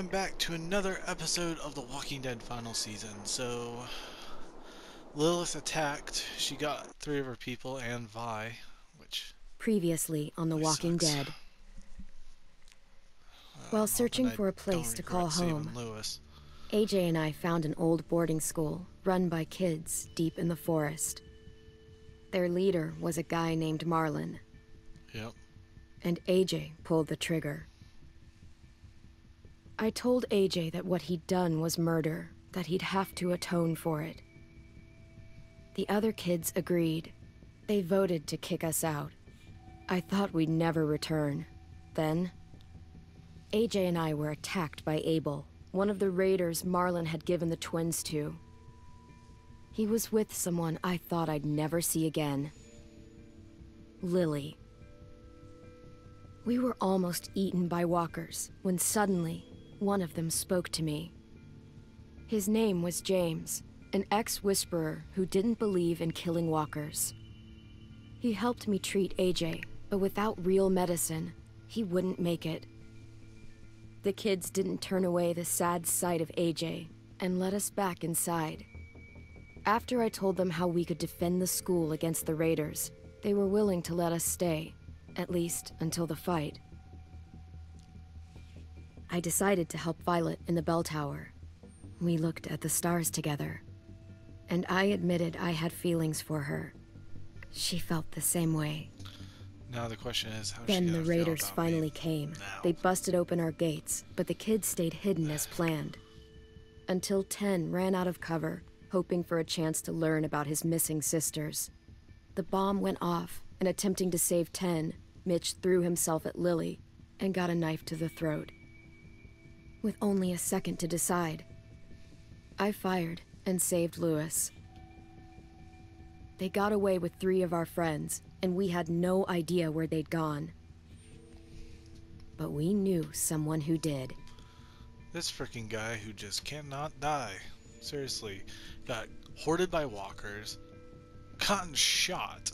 welcome back to another episode of The Walking Dead final season. So, Lilith attacked. She got 3 of her people and Vi, which Previously on The Walking sucks. Dead. While searching for a place don't to call regret saving home, Lewis. AJ and I found an old boarding school run by kids deep in the forest. Their leader was a guy named Marlon, Yep. and AJ pulled the trigger. I told AJ that what he'd done was murder, that he'd have to atone for it. The other kids agreed. They voted to kick us out. I thought we'd never return. Then, AJ and I were attacked by Abel, one of the raiders Marlon had given the twins to. He was with someone I thought I'd never see again. Lily. We were almost eaten by walkers when suddenly one of them spoke to me. His name was James, an ex-whisperer who didn't believe in killing walkers. He helped me treat AJ, but without real medicine, he wouldn't make it. The kids didn't turn away the sad sight of AJ and let us back inside. After I told them how we could defend the school against the raiders, they were willing to let us stay, at least until the fight. I decided to help Violet in the bell tower. We looked at the stars together, and I admitted I had feelings for her. She felt the same way. Now the question is, how Then the raiders finally came. now? They busted open our gates, but the kids stayed hidden as planned. Until Ten ran out of cover, hoping for a chance to learn about his missing sisters. The bomb went off, and attempting to save Ten, Mitch threw himself at Lily and got a knife to the throat. With only a second to decide, I fired and saved Lewis. They got away with 3 of our friends, and we had no idea where they'd gone. But we knew someone who did. This freaking guy who just cannot die. Seriously. Got hoarded by walkers, gotten shot,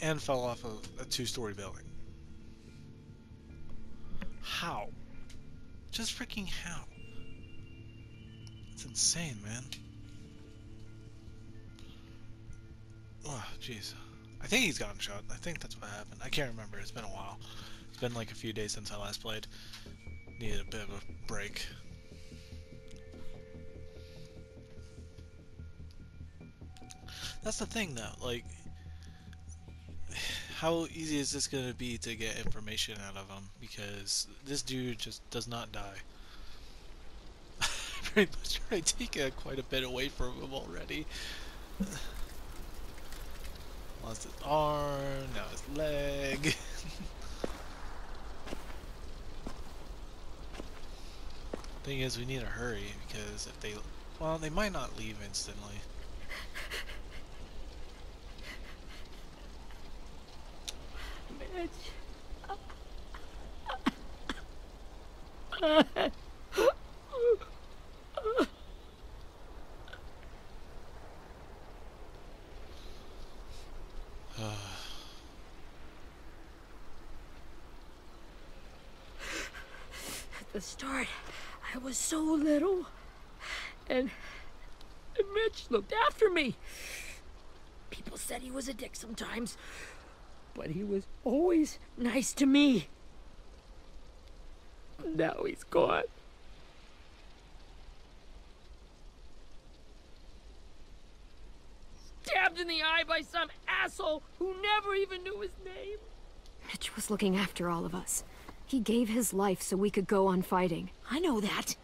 and fell off of a 2-story building. How? Just freaking how? It's insane, man. Oh, jeez. I think he's gotten shot. I think that's what happened. I can't remember. It's been a while. It's been like a few days since I last played. Needed a bit of a break. That's the thing, though. Like, how easy is this going to be to get information out of him? Because this dude just does not die. Pretty much already taken quite a bit away from him already. Lost his arm, now his leg. Thing is, we need to hurry because if they, well, they might not leave instantly. Mitch. At the start, I was so little, and Mitch looked after me. People said he was a dick sometimes, but he was always nice to me. Now he's gone. Stabbed in the eye by some asshole who never even knew his name. Mitch was looking after all of us. He gave his life so we could go on fighting. I know that.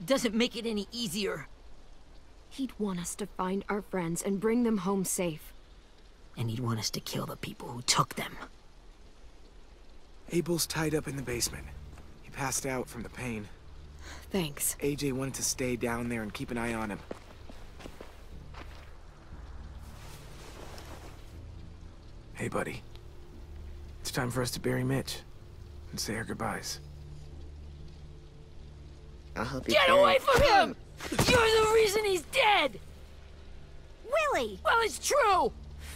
Doesn't make it any easier. He'd want us to find our friends and bring them home safe. And he'd want us to kill the people who took them. Abel's tied up in the basement. He passed out from the pain. Thanks. AJ wanted to stay down there and keep an eye on him. Hey, buddy. It's time for us to bury Mitch and say our goodbyes. I'll help you. Get away from him! You're the reason he's dead! Willie! Well, it's true!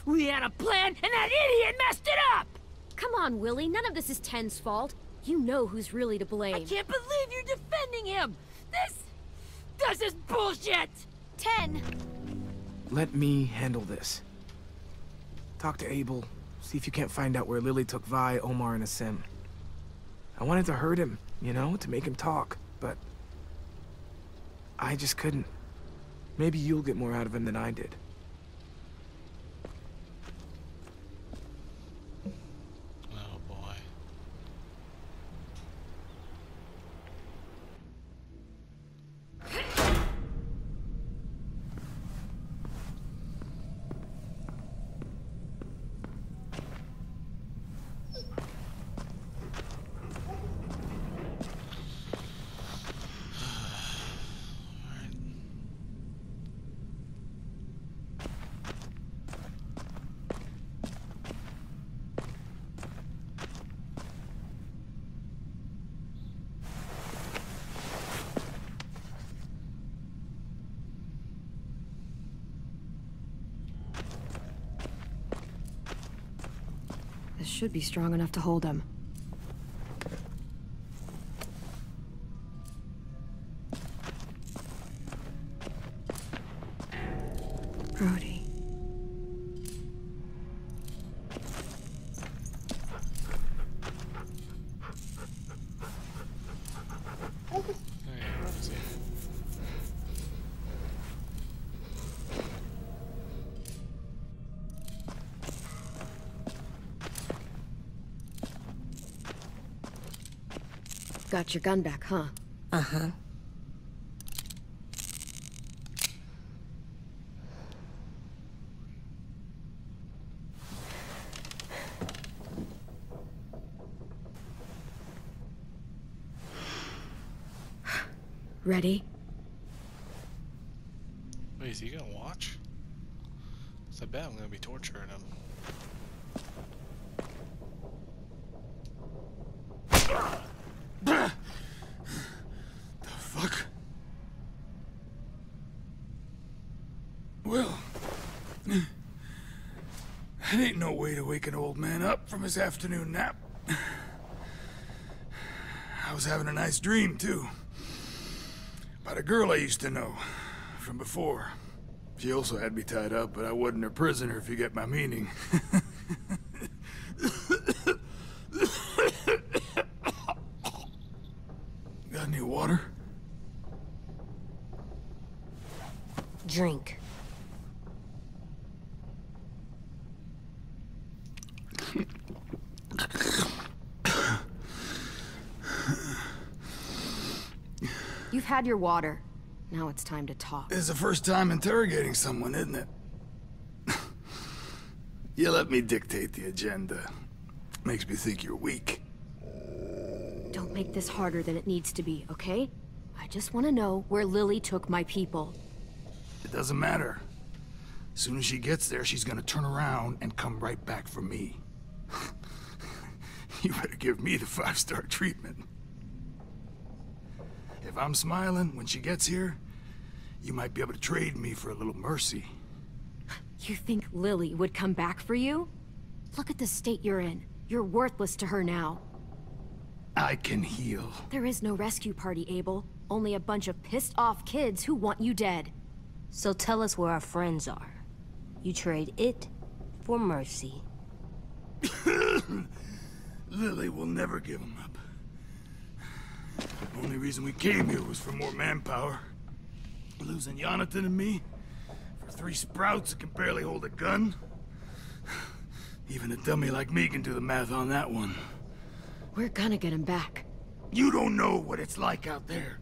We had a plan, and that idiot messed it up! Come on, Willie. None of this is Ten's fault. You know who's really to I blame. can't believe you're defending him! This is bullshit! 10. Let me handle this. Talk to Abel, see if you can't find out where Lily took Vi, Omar, and Asim. I wanted to hurt him, you know, to make him talk, but I just couldn't. Maybe you'll get more out of him than I did. Oh boy. This should be strong enough to hold him. Brody. Got your gun back, huh? Uh-huh. Ready? Wait, is he gonna watch? 'Cause I bet I'm gonna be torturing him. The fuck? Well, that ain't no way to wake an old man up from his afternoon nap. I was having a nice dream, too. About a girl I used to know from before. She also had me tied up, but I wasn't her prisoner, if you get my meaning. Got any water? Drink. You've had your water. Now it's time to talk. It's the first time interrogating someone, isn't it? You let me dictate the agenda. Makes me think you're weak. Don't make this harder than it needs to be, okay? I just want to know where Lily took my people. It doesn't matter. As soon as she gets there, she's gonna turn around and come right back for me. You better give me the 5-star treatment. If I'm smiling when she gets here, you might be able to trade me for a little mercy. You think Lily would come back for you? Look at the state you're in. You're worthless to her now. I can heal. There is no rescue party, Abel. Only a bunch of pissed-off kids who want you dead. So tell us where our friends are. You trade it for mercy. Lily will never give him up. The only reason we came here was for more manpower. Losing Jonathan and me for 3 sprouts that can barely hold a gun. Even a dummy like me can do the math on that one. We're gonna get him back. You don't know what it's like out there.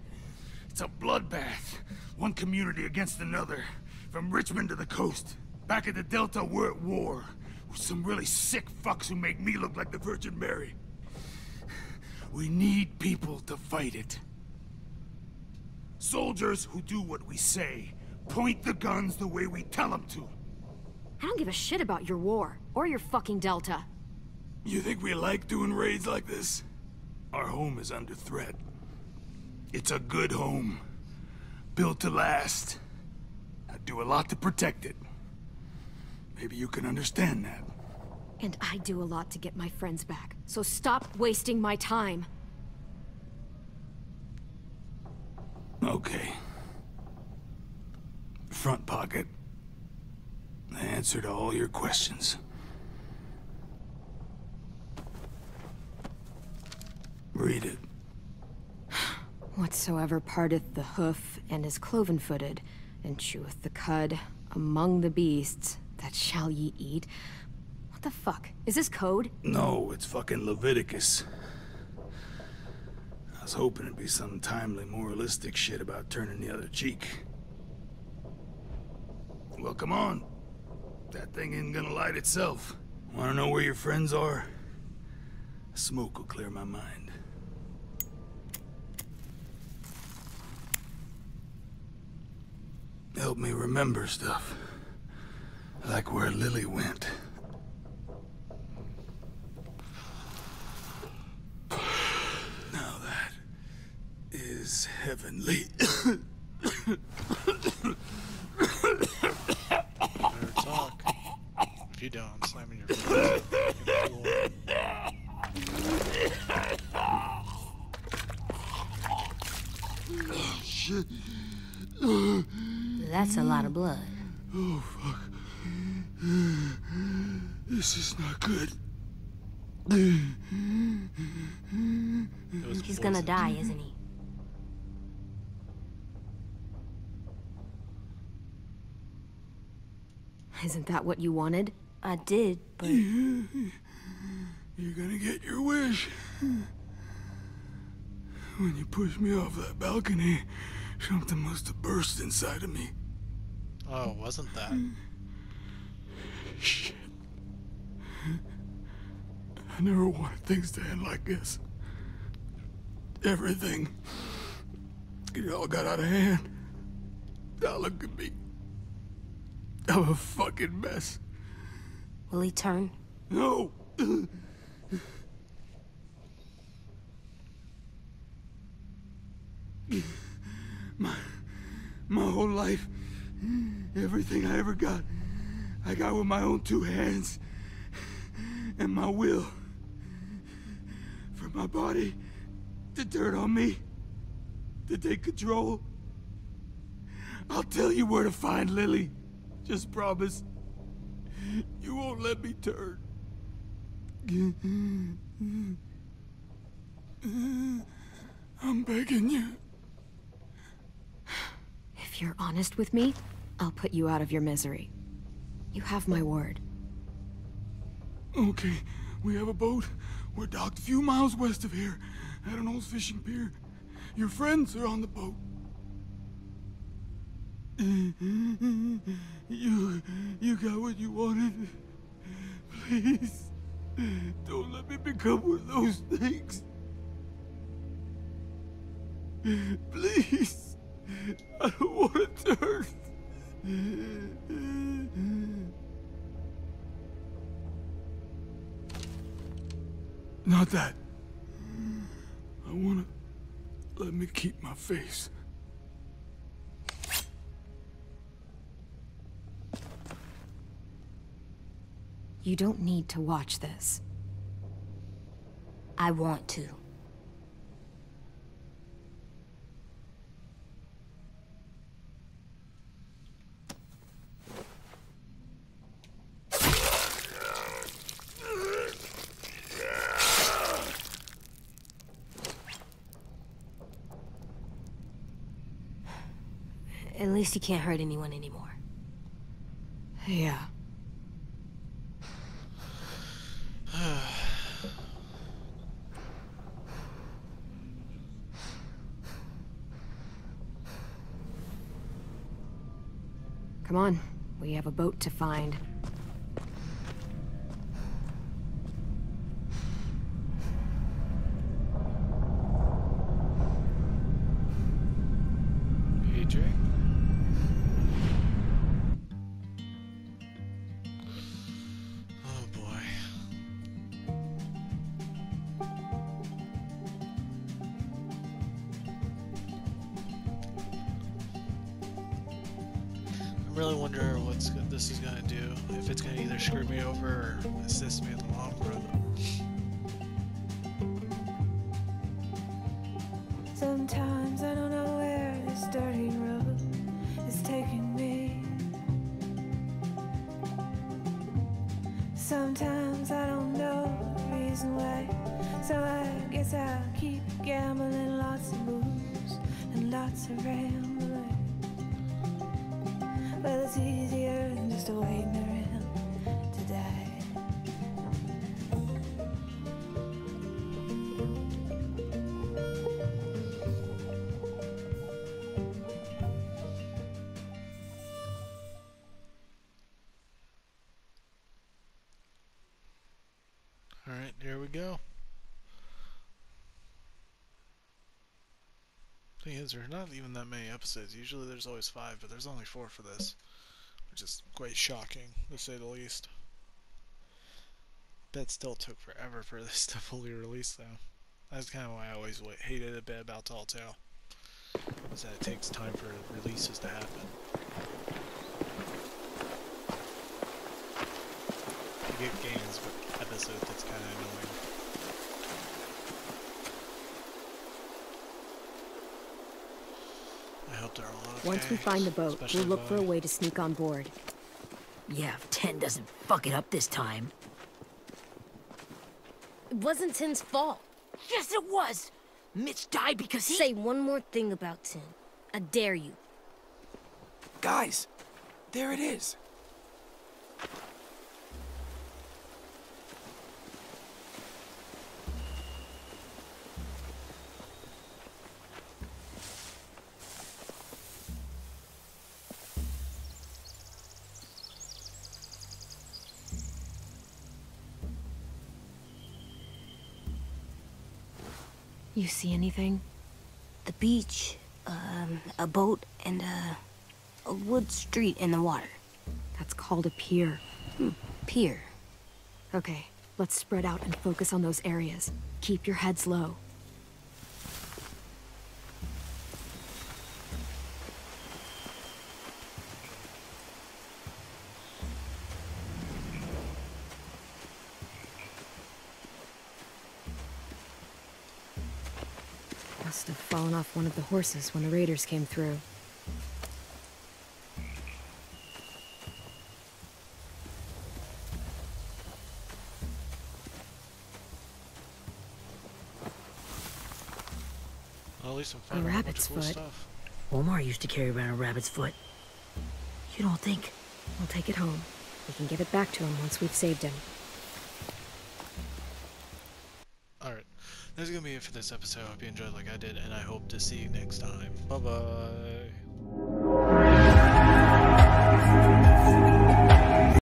It's a bloodbath. One community against another. From Richmond to the coast. Back at the Delta, we're at war. With some really sick fucks who make me look like the Virgin Mary. We need people to fight it. Soldiers who do what we say. Point the guns the way we tell them to. I don't give a shit about your war, or your fucking Delta. You think we like doing raids like this? Our home is under threat. It's a good home. Built to last. I'd do a lot to protect it. Maybe you can understand that. And I do a lot to get my friends back, so stop wasting my time. Okay. Front pocket. The answer to all your questions. Read it. Whatsoever parteth the hoof and is cloven-footed, and cheweth the cud among the beasts, that shall ye eat. What the fuck? Is this code? No, it's fucking Leviticus. I was hoping it'd be some timely, moralistic shit about turning the other cheek. Well, come on. That thing ain't gonna light itself. Wanna know where your friends are? Smoke will clear my mind. Help me remember stuff. Like where Lily went. Now that is heavenly. Better talk. If you don't, I'm slamming your face. Shit. That's a lot of blood. Oh, fuck. This is not good. He's gonna die, isn't he? Isn't that what you wanted? I did, but... You're gonna get your wish. When you pushed me off that balcony, something must have burst inside of me. Oh, wasn't that? Shit. I never wanted things to end like this. Everything. It all got out of hand. Now look at me. I'm a fucking mess. Will he turn? No! My whole life, everything I ever got, I got with my own two hands and my will. For my body to turn on me, to take control. I'll tell you where to find Lily. Just promise. You won't let me turn. I'm begging you. If you're honest with me, I'll put you out of your misery. You have my word. Okay, we have a boat. We're docked a few miles west of here, at an old fishing pier. Your friends are on the boat. You got what you wanted. Please, don't let me become one of those things. Please, I don't want to turn. Not that. I wanna let me keep my face. You don't need to watch this. I want to. At least he can't hurt anyone anymore. Yeah. Come on, we have a boat to find. AJ? Oh boy. I'm really wondering what this is gonna do. If it's gonna either screw me over or assist me in the long run. Sometimes I don't know where this dirty road is taking me. Sometimes I don't know the reason why. So I guess I'll keep gambling, lots of moves and lots of rambling. Well, it's easier than just waiting around to die. Alright, here we go. Thing is, there's not even that many episodes. Usually there's always 5, but there's only 4 for this. Which is quite shocking, to say the least. Bet still took forever for this to fully release, though. That's kind of why I always hated a bit about Telltale. Is that it takes time for releases to happen. You get games, but episodes, that's kind of annoying. I hope they're all okay. Once we find the boat, we'll look for a way to sneak on board. Yeah, if Ten doesn't fuck it up this time. It wasn't Tin's fault. Yes, it was! Mitch died because he— Say one more thing about Tin. I dare you. Guys, there it is. You see anything? The beach, a boat, and a wood street in the water. That's called a pier. Pier. Okay, let's spread out and focus on those areas. Keep your heads low. Must have fallen off one of the horses when the raiders came through. Well, at least I'm A finding a bunch rabbit's of cool foot. stuff. Omar used to carry around a rabbit's foot. You don't think? We'll take it home. We can give it back to him once we've saved him. Alright, that's gonna be it for this episode. I hope you enjoyed like I did, and I hope to see you next time. Bye bye.